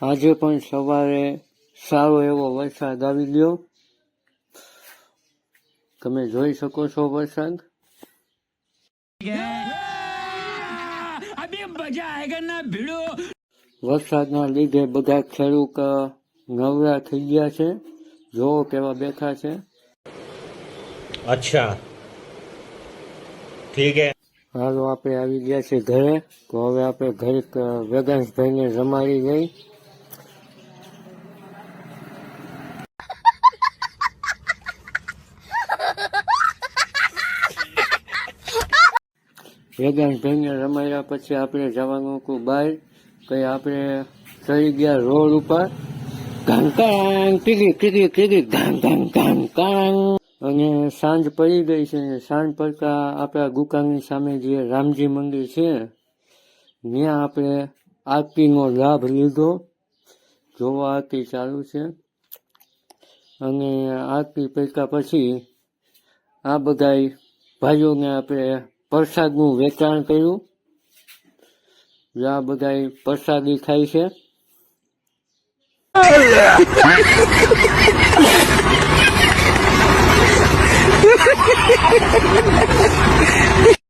આજે પણ સવારે સારો એવો વરસાદ આવી ગયો. તમે જોઈ શકો છો વરસાદ. વરસાદના લીધે બધા ખેડૂત નવરા થઈ ગયા છે. જોવો કેવા બેઠા છે. અચ્છા ઠીક હે. હાલો આપણે આવી ગયા છે ઘરે. તો હવે આપણે ઘરે વેદાંશભાઈને જમાડી જઈ. વેદાંશભાઈને રમાડ્યા પછી આપણે જવાનું હતું બહાર. કઈ આપણે ચડી ગયા રોડ ઉપર. ઘાંકાંગ કીધી કીધી કીધી ઘાંગ ઘાંગ ઘાંગ કાંગ. અને સાંજ પડી ગઈ છે. સાંજ પડતા આપણા દુકાનની સામે જે રામજી મંદિર છે ત્યાં આપણે આરતીનો લાભ લીધો. જોવા આરતી ચાલુ છે. અને આરતી પડતા પછી આ બધા ભાઈઓને આપણે પ્રસાદનું વેચાણ કર્યું. આ બધા પ્રસાદી ખાય છે.